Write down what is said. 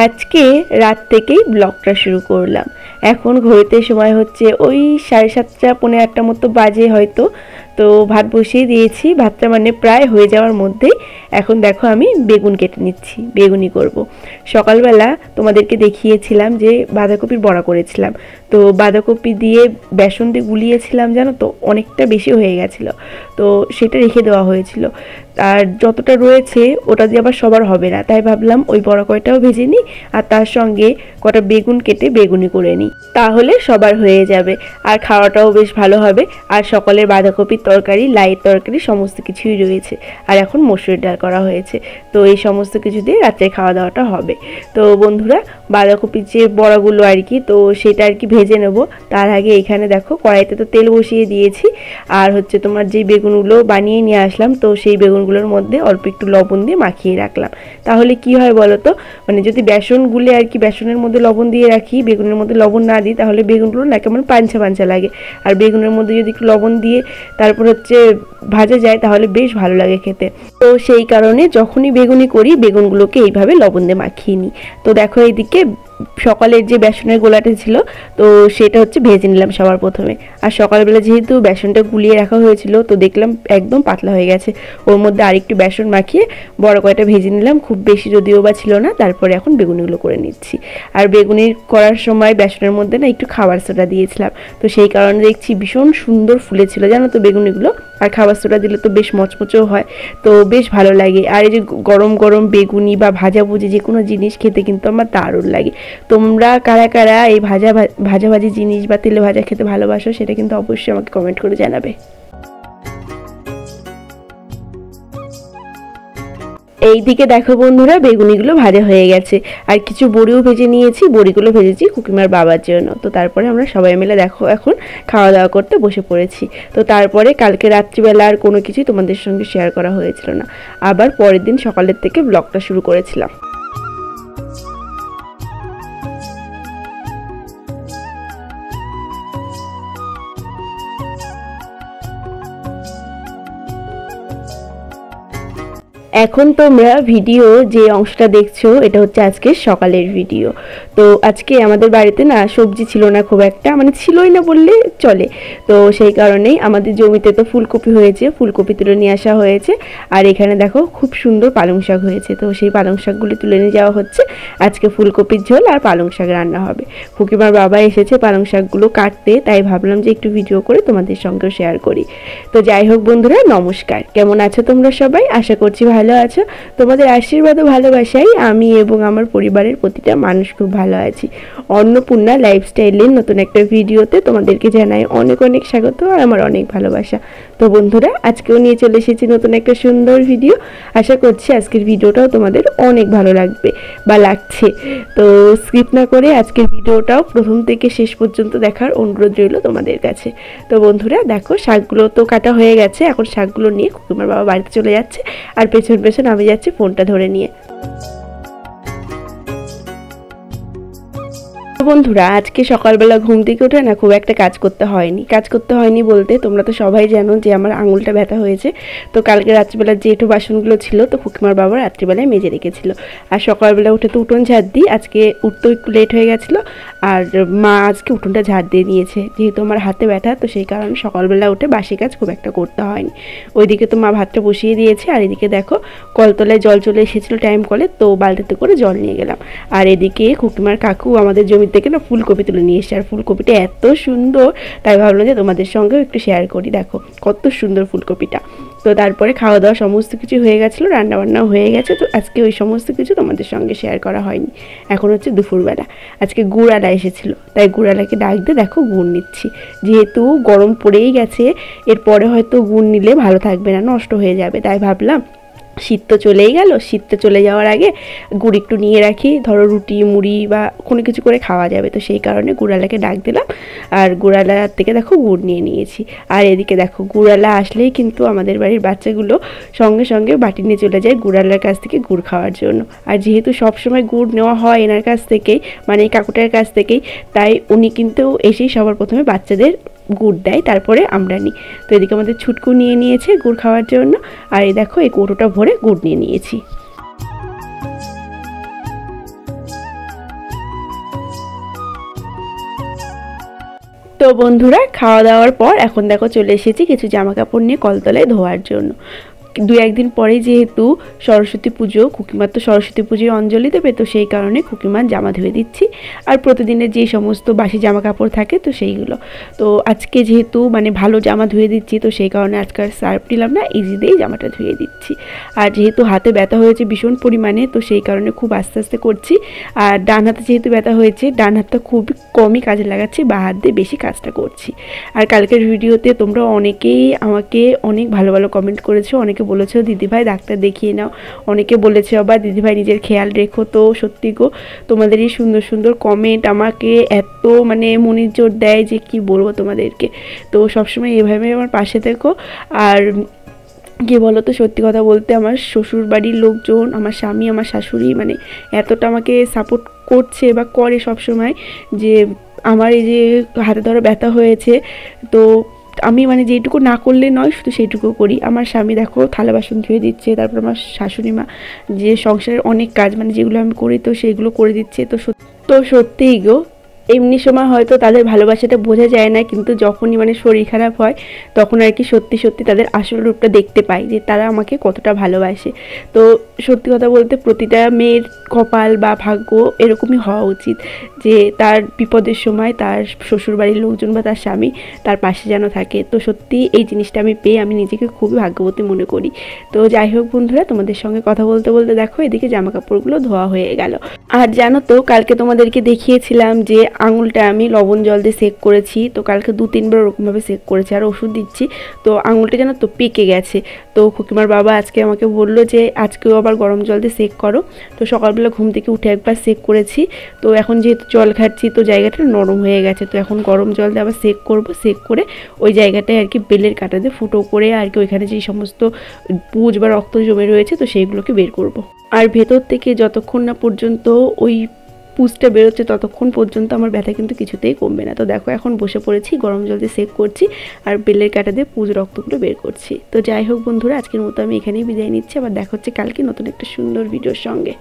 আজকে রাত থেকেই ব্লগটা শুরু করলাম। এখন ঘড়িতে সময় হচ্ছে ওই 7:30 পৌনে 8টার মতো বাজে হয়তো। তো ভাত বসিয়ে দিয়েছি, ভাতটা মানে প্রায় হয়ে যাওয়ার মধ্যেই এখন দেখো আমি বেগুন কেটে নিচ্ছি, বেগুনি করব। সকালবেলা তোমাদেরকে দেখিয়েছিলাম যে বাঁধাকপির বড়া করেছিলাম, তো বাঁধাকপি দিয়ে বেসন দিয়ে গুলিয়েছিলাম জানো তো, অনেকটা বেশি হয়ে গেছিলো, তো সেটা রেখে দেওয়া হয়েছিল। আর যতটা রয়েছে ওটা দিয়ে আবার সবার হবে না, তাই ভাবলাম ওই বড়া কয়টাও ভেজে নিই আর তার সঙ্গে কটা বেগুন কেটে বেগুনি করে নিই, তাহলে সবার হয়ে যাবে আর খাওয়াটাও বেশ ভালো হবে। আর সকালের বাঁধাকপির তরকারি, লাইয়ের তরকারি সমস্ত কিছুই রয়েছে, আর এখন মসুর ডাল করা হয়েছে, তো এই সমস্ত কিছু দিয়ে রাত্রে খাওয়া দাওয়াটা হবে। তো বন্ধুরা, বাঁধাকপির যে বড়াগুলো আর কি, তো সেটা আর কি ভেজে নেব। তার আগে এখানে দেখো কড়াইতে তো তেল বসিয়ে দিয়েছি, আর হচ্ছে তোমার যে বেগুনগুলো বানিয়ে নিয়ে আসলাম, তো সেই বেগুনগুলোর মধ্যে অল্প একটু লবণ দিয়ে মাখিয়ে রাখলাম। তাহলে কি হয় বলো তো, মানে যদি বেসন গুলে আর কি বেসনের মধ্যে লবণ দিয়ে রাখি, বেগুনের মধ্যে লবণ না দিই, তাহলে বেগুনগুলো না কেমন পাঞ্চা পাঞ্চা লাগে। আর বেগুনের মধ্যে যদি একটু লবণ দিয়ে তারপর হচ্ছে ভাজা যায় তাহলে বেশ ভালো লাগে খেতে। তো সেই কারণে যখনই বেগুনি করি বেগুনগুলোকে এইভাবে লবণ দিয়ে মাখিয়ে নিই। তো দেখো এইদিকে সকালের যে বেসনের গোলাটা ছিল, তো সেটা হচ্ছে ভেজে নিলাম সবার প্রথমে। আর সকালবেলা যেহেতু বেসনটা গুলিয়ে রাখা হয়েছিল, তো দেখলাম একদম পাতলা হয়ে গেছে, ওর মধ্যে আরেকটু বেসন মাখিয়ে বড় কয়টা ভেজে নিলাম, খুব বেশি যদিও বা ছিল না। তারপরে এখন বেগুনিগুলো করে নিচ্ছি। আর বেগুনি করার সময় বেসনের মধ্যে না একটু খাবার সোডা দিয়েছিলাম, তো সেই কারণে দেখছি ভীষণ সুন্দর ফুলেছিল জানো তো বেগুনিগুলো। আর খাবার সোডা দিলে তো বেশ মচমচেও হয়, তো বেশ ভালো লাগে। আর এই যে গরম গরম বেগুনি বা ভাজাভুজি যে কোনো জিনিস খেতে কিন্তু আমার দারুণ লাগে। তোমরা কারা কারা এই ভাজাভাজি জিনিস বা তেলে ভাজা খেতে ভালোবাসো সেটা কিন্তু অবশ্যই আমাকে কমেন্ট করে জানাবে। এইদিকে দেখো বন্ধুরা, বেগুনিগুলো ভাজা হয়ে গেছে, আর কিছু বড়িও ভেজে নিয়েছি। বড়িগুলো ভেজেছি কুকিমার বাবার জন্য। তো তারপরে আমরা সবাই মিলে দেখো এখন খাওয়া দাওয়া করতে বসে পড়েছি। তো তারপরে কালকে রাত্রিবেলা আর কোনো কিছুই তোমাদের সঙ্গে শেয়ার করা হয়েছিল না, আবার পরের দিন সকালের থেকে ব্লগটা শুরু করেছিলাম। এখন তোমরা ভিডিও যে অংশটা দেখছো এটা হচ্ছে আজকে সকালের ভিডিও। তো আজকে আমাদের বাড়িতে না সবজি ছিল না খুব একটা, মানে ছিলই না বললে চলে। তো সেই কারণেই আমাদের জমিতে তো ফুলকপি হয়েছে, ফুলকপি তুলে নিয়ে আসা হয়েছে। আর এখানে দেখো খুব সুন্দর পালং শাক হয়েছে, তো সেই পালং শাকগুলি তুলে নিয়ে যাওয়া হচ্ছে। আজকে ফুলকপির ঝোল আর পালং শাক রান্না হবে। ফুকিমার বাবা এসেছে পালং শাকগুলো কাটতে, তাই ভাবলাম যে একটু ভিডিও করে তোমাদের সঙ্গে শেয়ার করি। তো যাই হোক বন্ধুরা, নমস্কার, কেমন আছো তোমরা সবাই? আশা করছি ভালো আছো। তোমাদের আশীর্বাদ ও ভালোবাসায় আমি এবং আমার পরিবারের প্রতিটা মানুষ খুব ভালো আছি। অন্নপূর্ণা লাইফস্টাইলের নতুন একটা ভিডিওতে তোমাদেরকে জানাই অনেক অনেক স্বাগত আর আমার অনেক ভালোবাসা। তো বন্ধুরা, আজকেও নিয়ে চলে এসেছি নতুন একটা সুন্দর ভিডিও। আশা করছি আজকের ভিডিওটাও তোমাদের অনেক ভালো লাগবে বা লাগছে। তো স্কিপ না করে আজকের ভিডিওটাও প্রথম থেকে শেষ পর্যন্ত দেখার অনুরোধ রইল তোমাদের কাছে। তো বন্ধুরা দেখো, শাকগুলো তো কাটা হয়ে গেছে, এখন শাকগুলো নিয়ে কুকুমার বাবা বাড়িতে চলে যাচ্ছে, আর পেছন পেছন আমি যাচ্ছি ফোনটা ধরে নিয়ে। বন্ধুরা, আজকে সকালবেলা ঘুম থেকে উঠে না খুব একটা কাজ করতে হয়নি বলতে তোমরা তো সবাই জানো যে আমার আঙুলটা ব্যথা হয়েছে। তো কালকে রাত্রিবেলা যে একটু বাসনগুলো ছিল তো ফুকিমার বাবা রাত্রিবেলায় মেজে রেখেছিল, আর সকালবেলা উঠে তো উঠোন ঝাড় দিই। আজকে উঠতেও একটু লেট হয়ে গেছিলো, আর মা আজকে উঠোনটা ঝাড় দিয়ে দিয়েছে। যেহেতু আমার হাতে ব্যথা, তো সেই কারণে সকালবেলা উঠে বাসি কাজ খুব একটা করতে হয়নি। ওইদিকে তো মা ভাতটা বসিয়ে দিয়েছে, আর এদিকে দেখো কলতলায় জল চলে এসেছিলো টাইম কলে, তো বালতিতে করে জল নিয়ে গেলাম। আর এদিকে কুকিমার কাকু আমাদের জমি থেকে না ফুলকপি তুলে নিয়ে এসছে, আর ফুলকপিটা এত সুন্দর, তাই ভাবলাম যে তোমাদের সঙ্গেও একটু শেয়ার করি। দেখো কত সুন্দর ফুলকপিটা। তো তারপরে খাওয়া দাওয়া সমস্ত কিছু হয়ে গেছিলো, রান্নাবান্নাও হয়ে গেছে। তো আজকে ওই সমস্ত কিছু তোমাদের সঙ্গে শেয়ার করা হয়নি। এখন হচ্ছে দুপুরবেলা, আজকে গুড়ালা এসেছিলো, তাই গুড়ালাকে ডাক দিয়ে দেখো গুড় নিচ্ছি। যেহেতু গরম পড়েই গেছে, এরপরে হয়তো গুড় নিলে ভালো থাকবে না, নষ্ট হয়ে যাবে, তাই ভাবলাম শীত তো চলেই গেল, শীতটা চলে যাওয়ার আগে গুড় একটু নিয়ে রাখি, ধরো রুটি মুড়ি বা কোনো কিছু করে খাওয়া যাবে। তো সেই কারণে গুড়ালাকে ডাক দিলাম, আর গুড়ালার থেকে দেখো গুড় নিয়ে নিয়েছি। আর এদিকে দেখো গুড়ালা আসলেই কিন্তু আমাদের বাড়ির বাচ্চাগুলো সঙ্গে সঙ্গে বাটি নিয়ে চলে যায় গুড়ালার কাছ থেকে গুড় খাওয়ার জন্য। আর যেহেতু সবসময় গুড় নেওয়া হয় এনার কাছ থেকেই, মানে কাকুটার কাছ থেকেই, তাই উনি কিন্তু এসেই সবার প্রথমে বাচ্চাদের গুড় দেয়, তারপরে আমরা নিই। তো এদিকে আমাদের ছুটকু নিয়ে নিয়েছে গুড় খাওয়ার জন্য, আর এই দেখো এই কৌটোটা ভরে গুড় নিয়ে নিয়েছি। তো বন্ধুরা খাওয়া দাওয়ার পর এখন দেখো চলে এসেছি কিছু জামা কাপড় নিয়ে কলতলায় ধোয়ার জন্য। দু একদিন পরে যেহেতু সরস্বতী পুজো, খুকিমার তো সরস্বতী পুজোয় অঞ্জলি দেবে, তো সেই কারণে খুকিমার জামা ধুয়ে দিচ্ছি। আর প্রতিদিনের যে সমস্ত বাসি জামা কাপড় থাকে তো সেইগুলো, তো আজকে যেহেতু মানে ভালো জামা ধুয়ে দিচ্ছি, তো সেই কারণে আজকে আর সার্ফ নিলাম না, ইজি দিয়েই জামাটা ধুয়ে দিচ্ছি। আর যেহেতু হাতে ব্যথা হয়েছে ভীষণ পরিমাণে, তো সেই কারণে খুব আস্তে আস্তে করছি। আর ডান হাতে যেহেতু ব্যথা হয়েছে, ডান হাতটা খুব কমই কাজে লাগাচ্ছি, বা হাত দিয়ে বেশি কাজটা করছি। আর কালকের ভিডিওতে তোমরা অনেকেই আমাকে অনেক ভালো ভালো কমেন্ট করেছো, অনেকে বলেছো দিদিভাই ডাক্তার দেখিয়ে নাও, অনেকে বলেছে আবার দিদিভাই নিজের খেয়াল রেখো। তো সত্যি গো, তোমাদের এই সুন্দর সুন্দর কমেন্ট আমাকে এত মানে মনের জোর দেয় যে কি বলবো তোমাদেরকে। তো সবসময় এভাবে আমার পাশে থেকো। আর কি বলো তো, সত্যি কথা বলতে আমার শ্বশুর বাড়ির লোকজন, আমার স্বামী, আমার শাশুড়ি মানে এতটা আমাকে সাপোর্ট করছে বা করে সবসময়, যে আমার এই যে হাতে ধরা ব্যথা হয়েছে, তো আমি মানে যেটুকু না করলে নয়, শুধু সেইটুকু করি। আমার স্বামী দেখো থালা বাসন ধুয়ে দিচ্ছে, তারপর আমার শাশুড়ি মা যে সংসারের অনেক কাজ মানে যেগুলো আমি করি তো সেইগুলো করে দিচ্ছে। তো সত্যিই গো, এমনি সময় হয়তো তাদের ভালোবাসাটা বোঝা যায় না, কিন্তু যখনই মানে শরীর খারাপ হয় তখন আর কি সত্যি সত্যি তাদের আসল রূপটা দেখতে পাই, যে তারা আমাকে কতটা ভালোবাসে। তো সত্যি কথা বলতে প্রতিটা মেয়ের কপাল বা ভাগ্য এরকমই হওয়া উচিত, যে তার বিপদের সময় তার শ্বশুরবাড়ির লোকজন বা তার স্বামী তার পাশে যেন থাকে। তো সত্যি এই জিনিসটা আমি পেয়ে আমি নিজেকে খুবই ভাগ্যবতী মনে করি। তো যাই হোক বন্ধুরা, তোমাদের সঙ্গে কথা বলতে বলতে দেখো এদিকে জামা কাপড়গুলো ধোয়া হয়ে গেল। আর জানো তো, কালকে তোমাদেরকে দেখিয়েছিলাম যে আঙুলটা আমি লবণ জল দিয়ে সেক করেছি। তো কালকে 2-3 বার ওরকমভাবে সেক করেছি, আর ওষুধ দিচ্ছি। তো আঙুলটা যেন তো পেকে গেছে। তো খুকিমার বাবা আজকে আমাকে বললো যে আজকেও আবার গরম জল দিয়ে সেক করো। তো সকালবেলা ঘুম থেকে উঠে একবার সেক করেছি। তো এখন যেহেতু জল খাচ্ছি তো জায়গাটা নরম হয়ে গেছে, তো এখন গরম জল দিয়ে আবার সেক করব। সেক করে ওই জায়গাটায় আর কি বেলের কাঁটা দিয়ে ফুটো করে আর কি ওইখানে যে সমস্ত পুঁজ বা রক্ত জমে রয়েছে তো সেইগুলোকে বের করব। আর ভেতর থেকে যতক্ষণ না পর্যন্ত ওই পুজটা বেরোচ্ছে ততক্ষণ পর্যন্ত আমার ব্যথা কিন্তু কিছুতেই কমবে না। তো দেখো এখন বসে পড়েছি, গরম জল দিয়ে সেক করছি আর বেলের কাঁটা দিয়ে পুজ রক্তগুলো বের করছি। তো যাই হোক বন্ধুরা, আজকের মতো আমি এখানেই বিদায় নিচ্ছি। আবার দেখা হচ্ছে কালকে নতুন একটা সুন্দর ভিডিওর সঙ্গে।